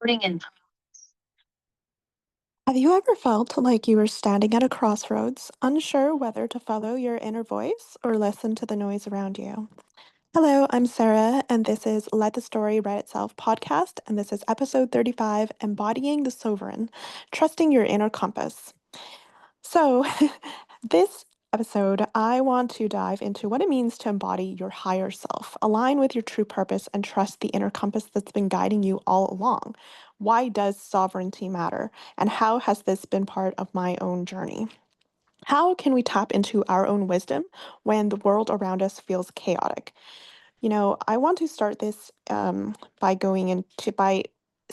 Putting in. Have you ever felt like you were standing at a crossroads, unsure whether to follow your inner voice or listen to the noise around you? Hello, I'm Sarah, and this is Let the Story Write Itself podcast, and this is episode 35, Embodying the Sovereign, Trusting Your Inner Compass. So, this episode, I want to dive into what it means to embody your higher self, align with your true purpose, and trust the inner compass that's been guiding you all along. Why does sovereignty matter? And how has this been part of my own journey? How can we tap into our own wisdom when the world around us feels chaotic? I want to start this by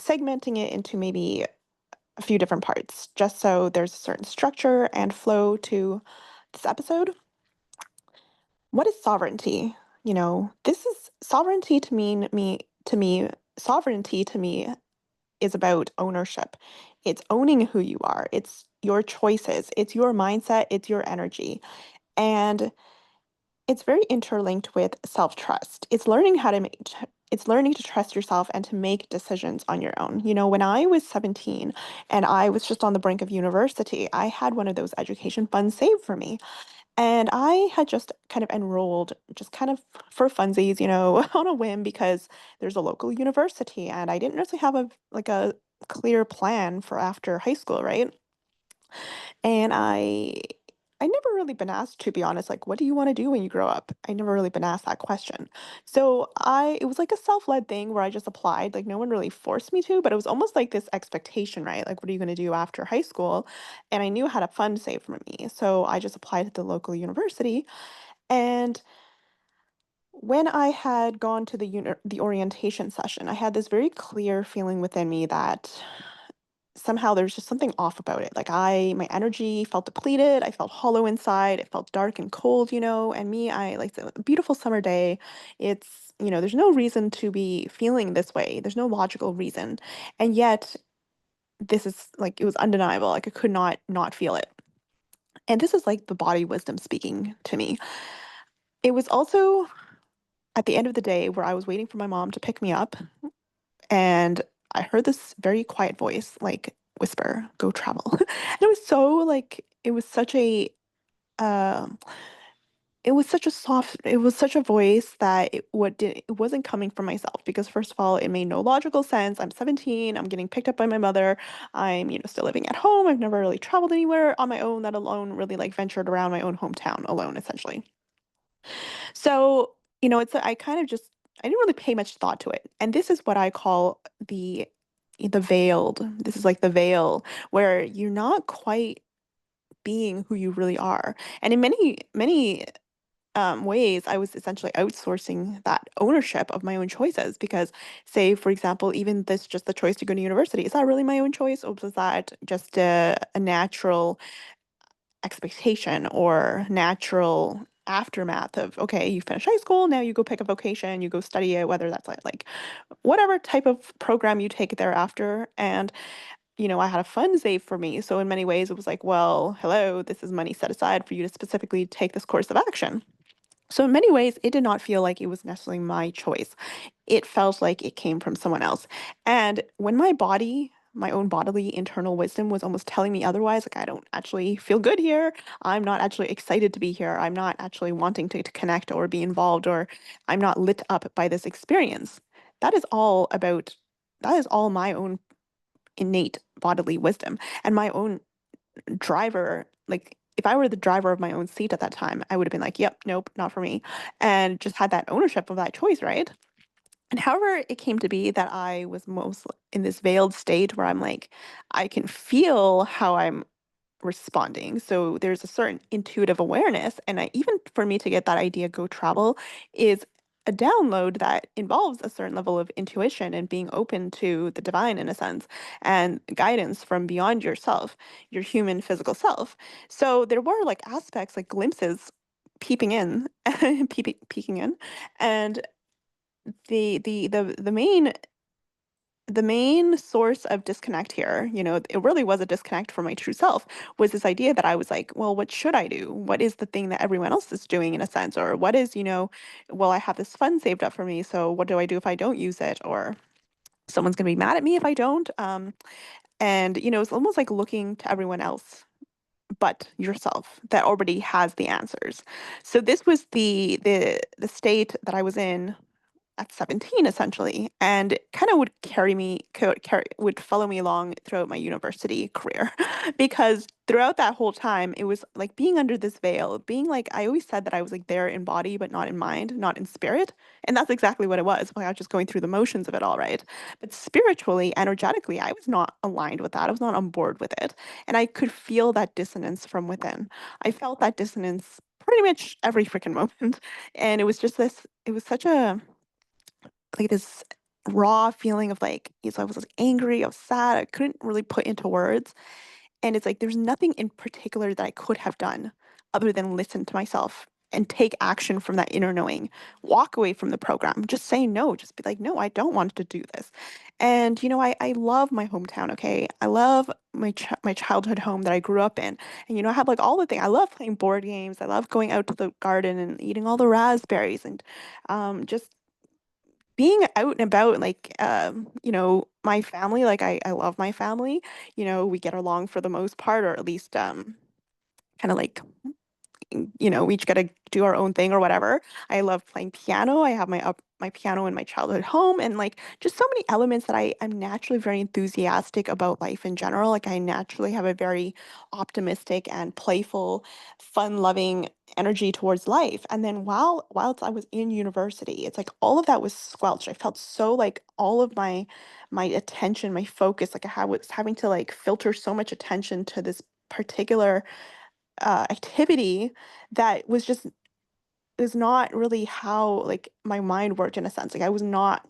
segmenting it into maybe a few different parts, just so there's a certain structure and flow to this episode. What is sovereignty? This is sovereignty sovereignty to me is about ownership. It's owning who you are. It's your choices. It's your mindset. It's your energy. And it's very interlinked with self-trust. It's learning to trust yourself and to make decisions on your own. When I was 17 and I was just on the brink of university, I had one of those education funds saved for me. And I had just kind of enrolled just kind of for funsies, on a whim because there's a local university and I didn't really have a clear plan for after high school, right? And I never really been asked, to be honest, like, what do you want to do when you grow up? I never really been asked that question. So it was like a self-led thing where I just applied. Like no one really forced me to, but it was almost like this expectation, right? Like, what are you going to do after high school? And I knew how to fund save for me. So I just applied to the local university. And when I had gone to the orientation session, I had this very clear feeling within me that somehow there's just something off about it. Like my energy felt depleted. I felt hollow inside. It felt dark and cold, and me, I like a beautiful summer day. There's no reason to be feeling this way. There's no logical reason. And yet this is like, it was undeniable. Like I could not feel it. And this is like the body wisdom speaking to me. It was also at the end of the day where I was waiting for my mom to pick me up. And I heard this very quiet voice, like whisper, "Go travel." And it was so like um it was such a voice that it wasn't coming from myself because first of all, it made no logical sense. I'm 17, I'm getting picked up by my mother. I'm, still living at home. I've never really traveled anywhere on my own, let alone really like ventured around my own hometown alone, essentially. So, I kind of just I didn't really pay much thought to it. And this is what I call the veiled. This is like the veil where you're not quite being who you really are. And in many ways, I was essentially outsourcing that ownership of my own choices because, say, for example, even just the choice to go to university, is that really my own choice, or was that just a natural expectation or natural aftermath of, okay, you finish high school, now you go pick a vocation, you go study it, whether that's like whatever type of program you take thereafter. And I had a fund saved for me, so in many ways it was like, well, hello, this is money set aside for you to specifically take this course of action. So in many ways it did not feel like it was necessarily my choice. It felt like it came from someone else. And when my own bodily internal wisdom was almost telling me otherwise, like I don't actually feel good here. I'm not actually excited to be here. I'm not actually wanting to connect or be involved, or I'm not lit up by this experience. That is all about, that is all my own innate bodily wisdom and my own driver. Like if I were the driver of my own seat at that time, I would have been like, yep, nope, not for me. And just had that ownership of that choice, right? And however it came to be that I was most in this veiled state where I'm like, I can feel how I'm responding. So there's a certain intuitive awareness. And even for me to get that idea, go travel, is a download that involves a certain level of intuition and being open to the divine in a sense and guidance from beyond yourself, your human physical self. So there were like aspects, like glimpses peeping in, peeking in. And the main source of disconnect here, it really was a disconnect from my true self, was this idea that I was like, well, what should I do? What is the thing that everyone else is doing in a sense? Or what is, well, I have this fund saved up for me, so what do I do if I don't use it? Or Someone's going to be mad at me if I don't. And, it's almost like looking to everyone else but yourself that already has the answers. So this was the state that I was in at 17 essentially, and it kind of would would follow me along throughout my university career because throughout that whole time it was like being under this veil, being like I always said that I was like there in body but not in mind, not in spirit, and that's exactly what it was. Like I was just going through the motions of it all, right? But spiritually, energetically, I was not aligned with that. I was not on board with it, and I could feel that dissonance from within. I felt that dissonance pretty much every freaking moment, and it was just this. It was such a like this raw feeling of like, so I was like angry, I was sad, I couldn't really put into words. And it's like there's nothing in particular that I could have done other than listen to myself and take action from that inner knowing, walk away from the program, just say no, just be like, no, I don't want to do this. And I love my hometown, okay? I love my childhood home that I grew up in. And I have like all the things. I love playing board games. I love going out to the garden and eating all the raspberries and just being out and about, like, my family, like, I love my family. We get along for the most part, or at least, kind of like we each got to do our own thing or whatever. I love playing piano. I have my piano in my childhood home, and like just so many elements that I'm naturally very enthusiastic about life in general. Like I naturally have a very optimistic and playful, fun-loving energy towards life. And then whilst I was in university, it's like all of that was squelched. I felt so like all of my attention, my focus, like was having to like filter so much attention to this particular activity that was just is not really how like my mind worked in a sense. Like I was not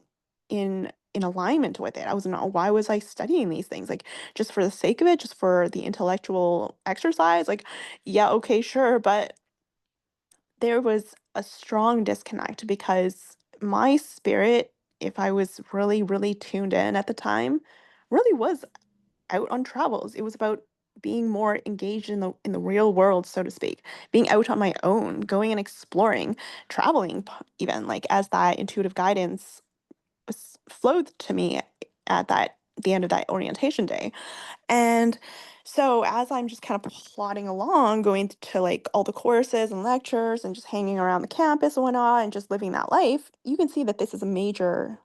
in alignment with it. I was not. Why was I studying these things? Like just for the sake of it, just for the intellectual exercise? Like, yeah, okay, sure, but there was a strong disconnect because my spirit, if I was really, really tuned in at the time, really was out on travels. It was about being more engaged in the real world, so to speak, being out on my own, going and exploring, traveling, even like as that intuitive guidance flowed to me at the end of that orientation day. And so as I'm just kind of plodding along, going to like all the courses and lectures and just hanging around the campus and whatnot and just living that life, you can see that this is a major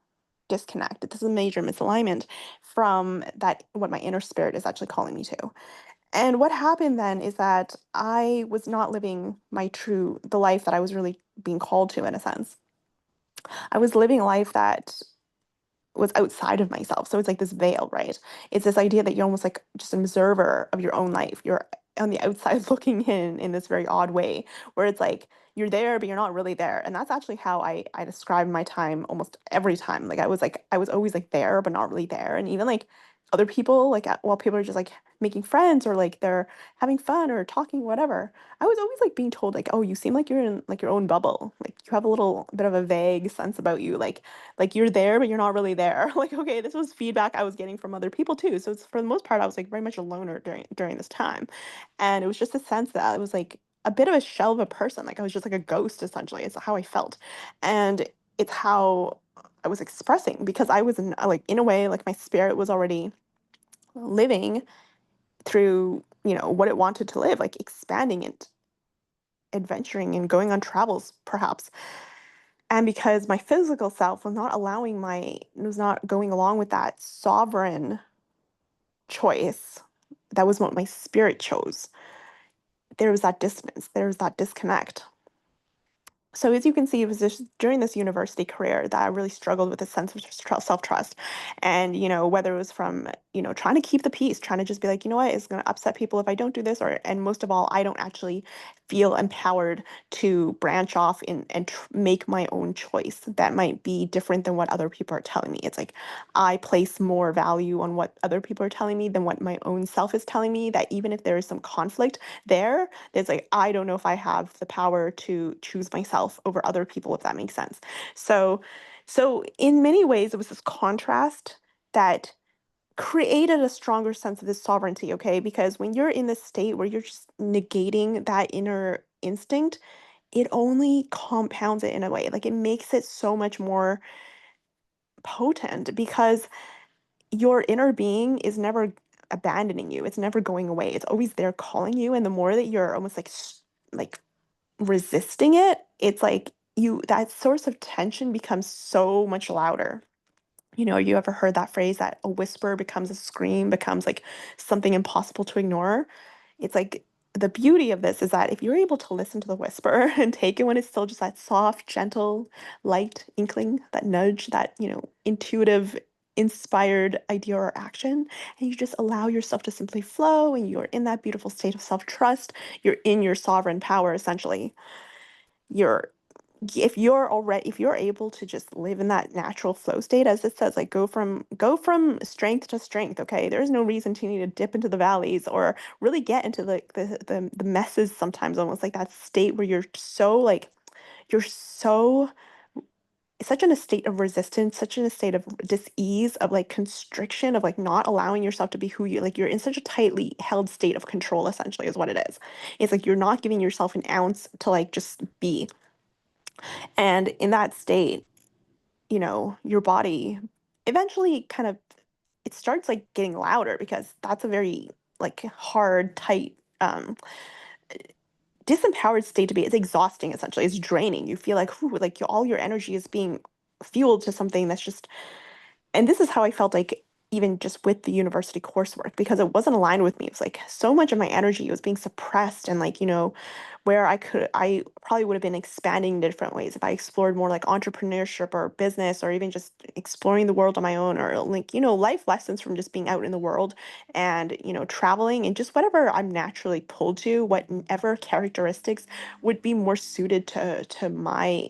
disconnect. This is a major misalignment from that what my inner spirit is actually calling me to. And what happened then is that I was not living the life that I was really being called to in a sense. I was living a life that was outside of myself. So it's like this veil, right? It's this idea that you're almost like just an observer of your own life. You're on the outside looking in this very odd way where it's like you're there, but you're not really there. And that's actually how I describe my time almost every time. Like I was always like there, but not really there. And even like other people, like while people are just like making friends or like they're having fun or talking, whatever. I was always like being told like, oh, you seem like you're in like your own bubble. Like you have a little bit of a vague sense about you. Like you're there, but you're not really there. Like, okay, this was feedback I was getting from other people too. So it's for the most part, I was like very much a loner during this time. And it was just a sense that I was like a bit of a shell of a person. Like I was just like a ghost essentially. It's how I felt. And it's how I was expressing because I was like in a way, like my spirit was already living through, what it wanted to live, like expanding it, adventuring and going on travels perhaps. And because my physical self was not going along with that sovereign choice, that was what my spirit chose. There was that distance, there was that disconnect. So as you can see, it was just during this university career that I really struggled with a sense of self-trust. And, whether it was from, trying to keep the peace, trying to just be like, you know what, it's going to upset people if I don't do this, and most of all, I don't actually feel empowered to branch off and make my own choice that might be different than what other people are telling me. It's like I place more value on what other people are telling me than what my own self is telling me, that even if there is some conflict there, it's like I don't know if I have the power to choose myself over other people, if that makes sense. So in many ways it was this contrast that created a stronger sense of this sovereignty, okay? Because when you're in this state where you're just negating that inner instinct, it only compounds it in a way. Like it makes it so much more potent because your inner being is never abandoning you. It's never going away. It's always there calling you. And the more that you're almost like like resisting it, it's like you that source of tension becomes so much louder. You ever heard that phrase that a whisper becomes a scream, becomes like something impossible to ignore? It's like the beauty of this is that if you're able to listen to the whisper and take it when it's still just that soft, gentle, light inkling, that nudge, that, intuitive, inspired idea or action, and you just allow yourself to simply flow and you're in that beautiful state of self trust, you're in your sovereign power essentially. You're if you're able to just live in that natural flow state, as it says, like go from strength to strength. Okay, there's no reason to need to dip into the valleys or really get into like the messes sometimes, almost like that state where you're so such in a state of resistance, such in a state of dis-ease, of like constriction, of like not allowing yourself to be who you like. You're in such a tightly held state of control, essentially, is what it is. It's like you're not giving yourself an ounce to like just be. And in that state, your body eventually kind of it starts like getting louder because that's a very like hard, tight, disempowered state to be. It's exhausting essentially. It's draining. You feel like, whew, like all your energy is being fueled to something that's just and this is how I felt like even just with the university coursework because it wasn't aligned with me. It was like so much of my energy was being suppressed and like, where I probably would have been expanding in different ways if I explored more like entrepreneurship or business or even just exploring the world on my own or like, life lessons from just being out in the world and, traveling and just whatever I'm naturally pulled to, whatever characteristics would be more suited to my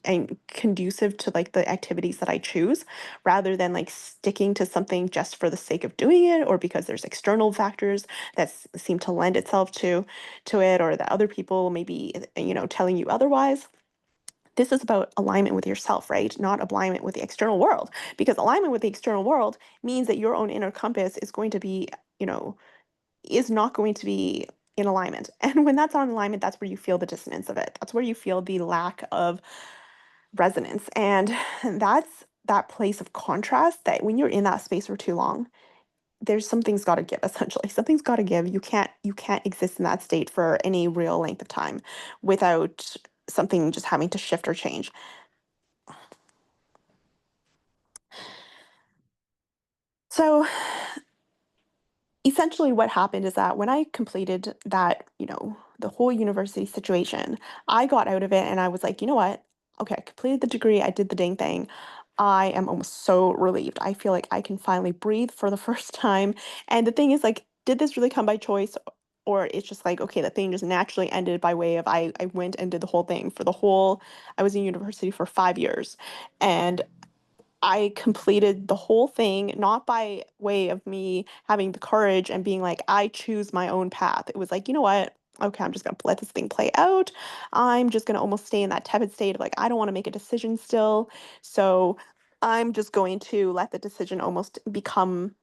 and conducive to like the activities that I choose rather than like sticking to something just for the sake of doing it or because there's external factors that seem to lend itself to it or that other people may be telling you otherwise. This is about alignment with yourself, right? Not alignment with the external world, because alignment with the external world means that your own inner compass is going to be, you know is not going to be in alignment. And when that's not in alignment, that's where you feel the dissonance of it. That's where you feel the lack of resonance. And that's that place of contrast that when you're in that space for too long, there's something's got to give essentially. Something's got to give. You can't exist in that state for any real length of time without something just having to shift or change. So essentially what happened is that when I completed that, the whole university situation, I got out of it and I was like, you know what? Okay, I completed the degree, I did the dang thing. I am almost so relieved. I feel like I can finally breathe for the first time. And the thing is, like, did this really come by choice? Or it's just like, okay, the thing just naturally ended by way of I went and did the whole thing for the whole, I was in university for 5 years. And I completed the whole thing, not by way of me having the courage and being like, I choose my own path. It was like, you know what? Okay, I'm just going to let this thing play out. I'm just going to almost stay in that tepid state of like, I don't want to make a decision still. So I'm just going to let the decision almost become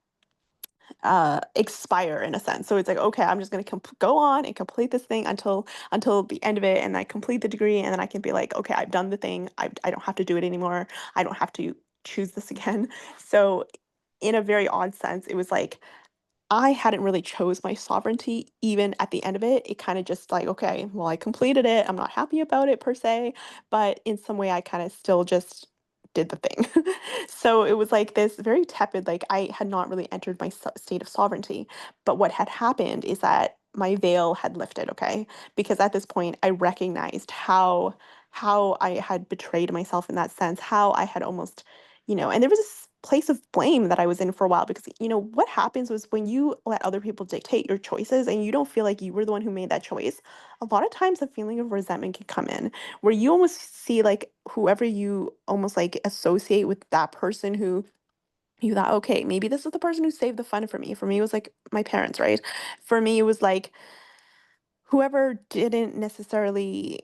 expire in a sense. So it's like, okay, I'm just going to go on and complete this thing until the end of it, and I complete the degree, and then I can be like, okay, I've done the thing. I don't have to do it anymore. I don't have to choose this again. So in a very odd sense, it was like I hadn't really chose my sovereignty even at the end of it. It kind of just like, okay, well, I completed it. I'm not happy about it per se, but in some way I kind of still just did the thing. So it was like this very tepid, like I had not really entered my state of sovereignty. But what had happened is that my veil had lifted, okay? Because at this point I recognized how I had betrayed myself in that sense, how I had almost and there was this place of blame that I was in for a while because, what happens was when you let other people dictate your choices and you don't feel like you were the one who made that choice, a lot of times a feeling of resentment can come in where you almost see like whoever you almost like associate with that person who you thought, okay, maybe this is the person who saved the fun for me. For me, it was like my parents, right? For me, it was like whoever didn't necessarily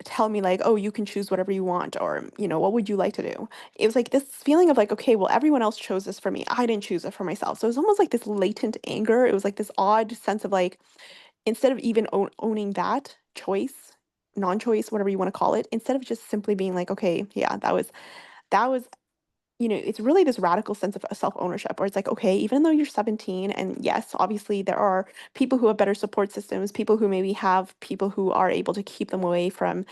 tell me like, "Oh, you can choose whatever you want," or, "What would you like to do?" It was like this feeling of like, "Okay, well, everyone else chose this for me. I didn't choose it for myself." So it was almost like this latent anger. It was like this odd sense of like, instead of even owning that choice, non-choice, whatever you want to call it, instead of just simply being like, "Okay, yeah, that was it's really this radical sense of self-ownership where it's like, okay, even though you're 17, and yes, obviously there are people who have better support systems, people who maybe have people who are able to keep them away from,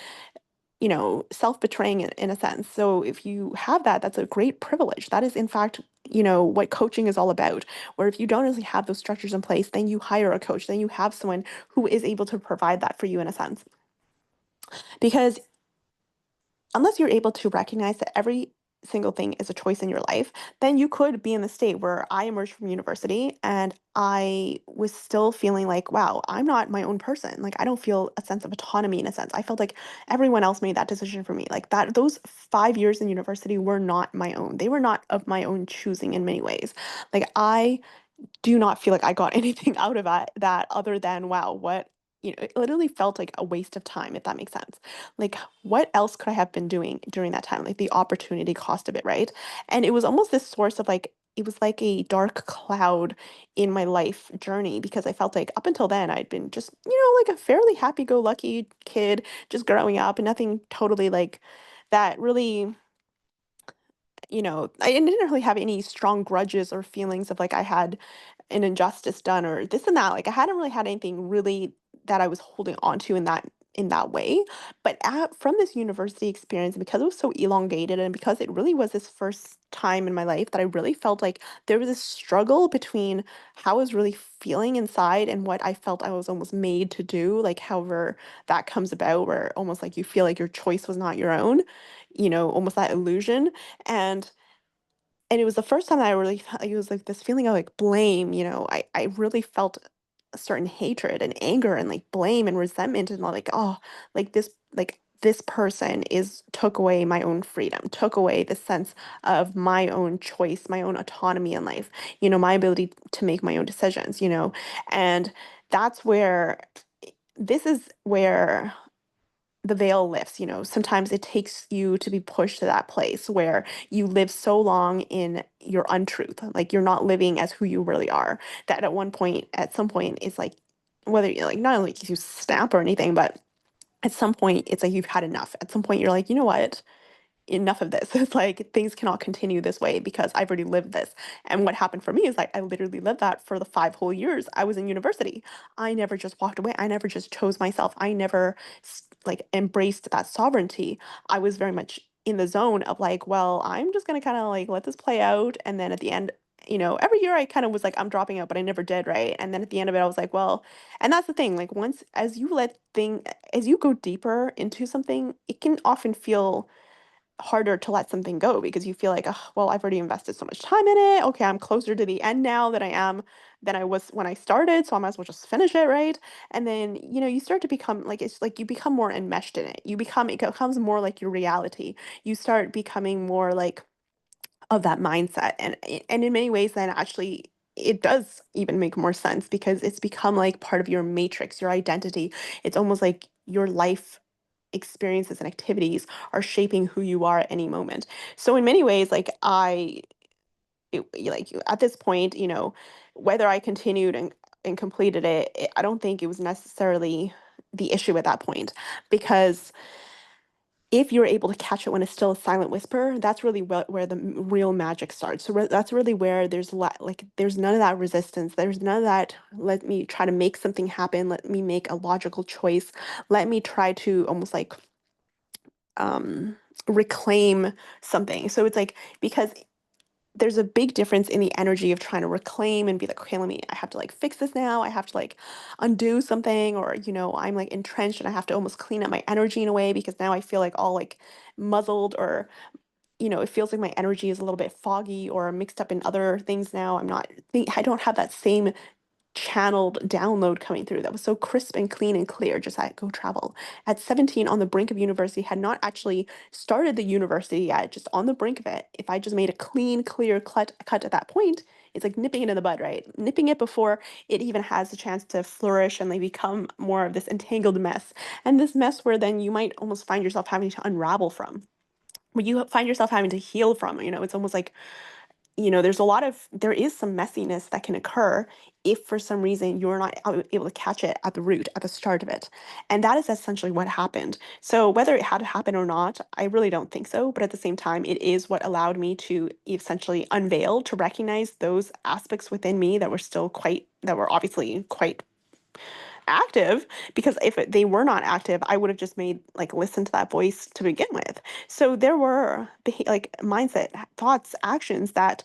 self-betraying in a sense. So if you have that, that's a great privilege. That is, in fact, what coaching is all about. Where if you don't really have those structures in place, then you hire a coach, then you have someone who is able to provide that for you in a sense. Because unless you're able to recognize that every single thing is a choice in your life, then you could be in the state where I emerged from university and I was still feeling like, wow, I'm not my own person. Like I don't feel a sense of autonomy in a sense. I felt like everyone else made that decision for me. Like that those 5 years in university were not my own. They were not of my own choosing in many ways. Like I do not feel like I got anything out of that other than, wow, it literally felt like a waste of time, if that makes sense. Like, what else could I have been doing during that time? Like the opportunity cost of it, right? And it was almost this source of like, it was like a dark cloud in my life journey because I felt like up until then I'd been just, like a fairly happy-go-lucky kid, just growing up and nothing totally like that really I didn't really have any strong grudges or feelings of like I had an injustice done or this and that. Like I hadn't really had anything really that I was holding on to in that way. But from this university experience, because it was so elongated and because it really was this first time in my life that I really felt like there was this struggle between how I was really feeling inside and what I felt I was almost made to do. Like however that comes about, where almost like you feel like your choice was not your own, almost that illusion. And and it was the first time that I really felt like it was like this feeling of like blame, I really felt a certain hatred and anger and like blame and resentment and like, oh, like this person is took away my own freedom, took away the sense of my own choice, my own autonomy in life, my ability to make my own decisions, and that's where this is where the veil lifts. Sometimes it takes you to be pushed to that place where you live so long in your untruth, like you're not living as who you really are, that at some point, it's like, whether you're like, not like you snap or anything, but at some point, it's like you've had enough. At some point, you're like, you know what? Enough of this. It's like things cannot continue this way because I've already lived this. And what happened for me is like I literally lived that for the 5 whole years I was in university. I never just walked away. I never just chose myself. I never like embraced that sovereignty. I was very much in the zone of like, well, I'm just gonna kind of like let this play out. And then at the end, every year I kind of was like, I'm dropping out, but I never did, right? And then at the end of it, I was like, well, and that's the thing, like once as you go deeper into something, it can often feel harder to let something go because you feel like, oh, well, I've already invested so much time in it. Okay, I'm closer to the end now than I was when I started, so I might as well just finish it, right? And then, you start to become like it's like you become more enmeshed in it. It becomes more like your reality. You start becoming more like of that mindset. And in many ways then actually it does even make more sense because it's become like part of your matrix, your identity. It's almost like your life experiences and activities are shaping who you are at any moment. So in many ways, like at this point, whether I continued and completed I don't think it was necessarily the issue at that point because if you're able to catch it when it's still a silent whisper, that's really where the real magic starts. So that's really where there's none of that resistance. There's none of that. Let me try to make something happen. Let me make a logical choice. Let me try to almost like um reclaim something. So it's like because there's a big difference in the energy of trying to reclaim and be like, okay, I have to like fix this now. I have to like undo something, or, I'm like entrenched and I have to almost clean up my energy in a way because now I feel like all like muzzled or, it feels like my energy is a little bit foggy or mixed up in other things now. I don't have that same channeled download coming through that was so crisp and clean and clear just at go travel at 17 on the brink of university, had not actually started the university yet, just on the brink of it. If I just made a clean clear cut at that point, it's like nipping it in the bud, right? Nipping it before it even has a chance to flourish and like become more of this entangled mess, and this mess where then you might almost find yourself having to unravel from, where you find yourself having to heal from. It's almost like there is some messiness that can occur if for some reason you're not able to catch it at the root, at the start of it. And that is essentially what happened. So whether it had to happen or not, I really don't think so. But at the same time, it is what allowed me to essentially unveil, to recognize those aspects within me that were obviously quite active, because if they were not active, I would have just made like listen to that voice to begin with. So there were like mindset, thoughts, actions that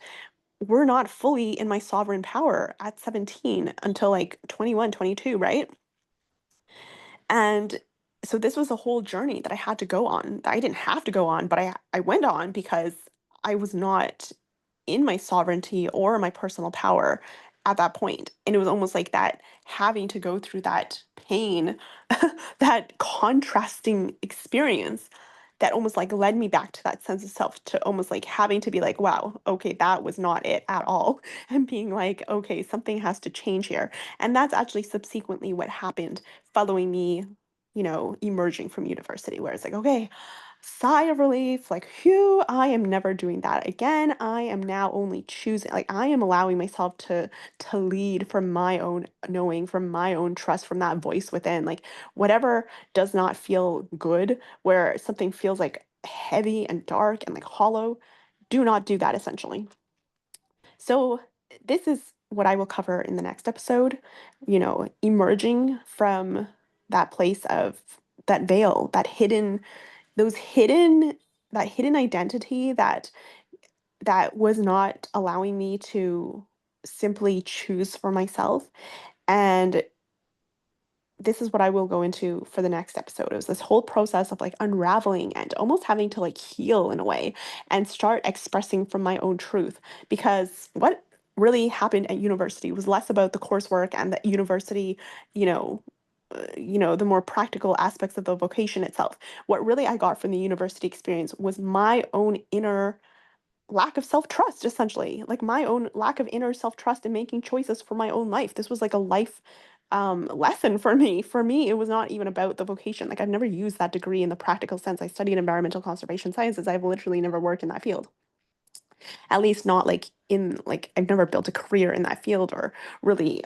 were not fully in my sovereign power at 17 until like 21, 22, right? And so this was a whole journey that I had to go on. That I didn't have to go on, but I went on because I was not in my sovereignty or my personal power at that point. And it was almost like that, having to go through that pain, that contrasting experience that almost like led me back to that sense of self, to almost like having to be like, wow, okay, that was not it at all. And being like, okay, something has to change here. And that's actually subsequently what happened following me, emerging from university, where it's like, okay, sigh of relief, like, phew, I am never doing that again. I am now only choosing, like, I am allowing myself to lead from my own knowing, from my own trust, from that voice within. Like, whatever does not feel good, where something feels like heavy and dark and like hollow, do not do that essentially. So, this is what I will cover in the next episode, emerging from that place of that veil, those hidden that hidden identity that was not allowing me to simply choose for myself. And this is what I will go into for the next episode. It was this whole process of like unraveling and almost having to like heal in a way and start expressing from my own truth. Because what really happened at university was less about the coursework and the university, you know, the more practical aspects of the vocation itself. What really I got from the university experience was my own inner lack of self-trust, essentially, like my own lack of inner self-trust in making choices for my own life. This was like a life lesson for me. For me, it was not even about the vocation. Like, I've never used that degree in the practical sense. I studied environmental conservation sciences. I've literally never worked in that field, at least not like I've never built a career in that field or really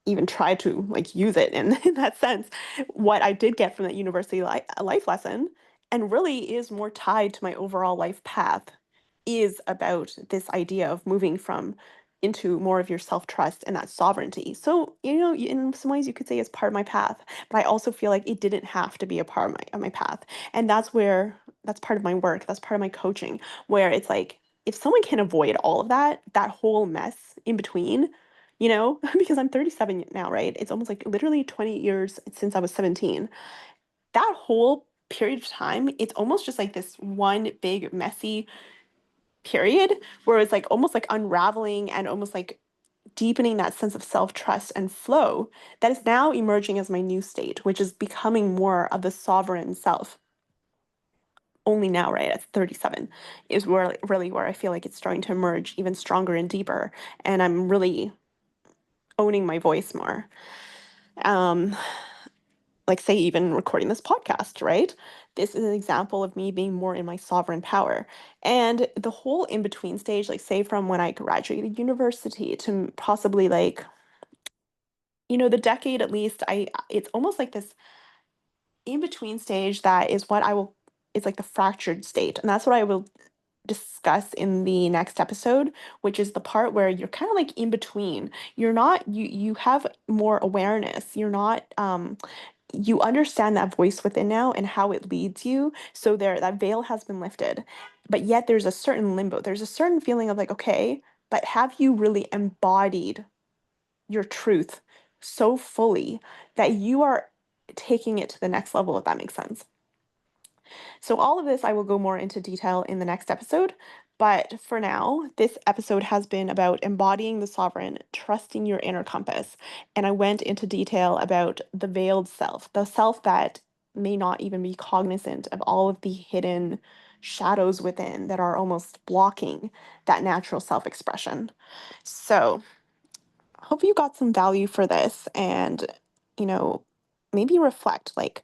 even try to like use it in, in that sense. What I did get from that university life lesson, and really is more tied to my overall life path, is about this idea of moving from into more of your self-trust and that sovereignty. So, in some ways you could say it's part of my path, but I also feel like it didn't have to be a part of my path. And that's part of my work, that's part of my coaching, where it's like, if someone can avoid all of that whole mess in between, because I'm 37 now, right? It's almost like literally 20 years since I was 17. That whole period of time, it's almost just like this one big messy period where it's like almost like unraveling and almost like deepening that sense of self-trust and flow that is now emerging as my new state, which is becoming more of the sovereign self. Only now, right, at 37, is where really where I feel like it's starting to emerge even stronger and deeper. And I'm really owning my voice more. Um, like, say, even recording this podcast, right? This is an example of me being more in my sovereign power. And the whole in between stage, like, say, from when I graduated university to possibly like, the decade at least, it's almost like this in between stage that is what I will, it's like the fractured state. And that's what I will discuss in the next episode, which is the part where you're kind of like in between. You're not, you have more awareness. You're not, you understand that voice within now and how it leads you. So there, that veil has been lifted, but yet there's a certain limbo. There's a certain feeling of like, okay, but have you really embodied your truth so fully that you are taking it to the next level, if that makes sense? So, all of this I will go more into detail in the next episode. But for now, this episode has been about embodying the sovereign, trusting your inner compass. And I went into detail about the veiled self, the self that may not even be cognizant of all of the hidden shadows within that are almost blocking that natural self expression. So, hope you got some value for this and, you know, maybe reflect like,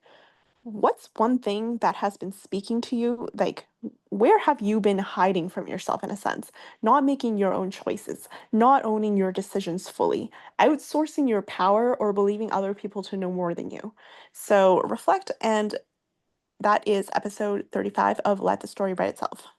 what's one thing that has been speaking to you, like where have you been hiding from yourself in a sense? Not making your own choices, not owning your decisions fully, outsourcing your power, or believing other people to know more than you. So reflect, and that is episode 35 of Let the Story Write Itself.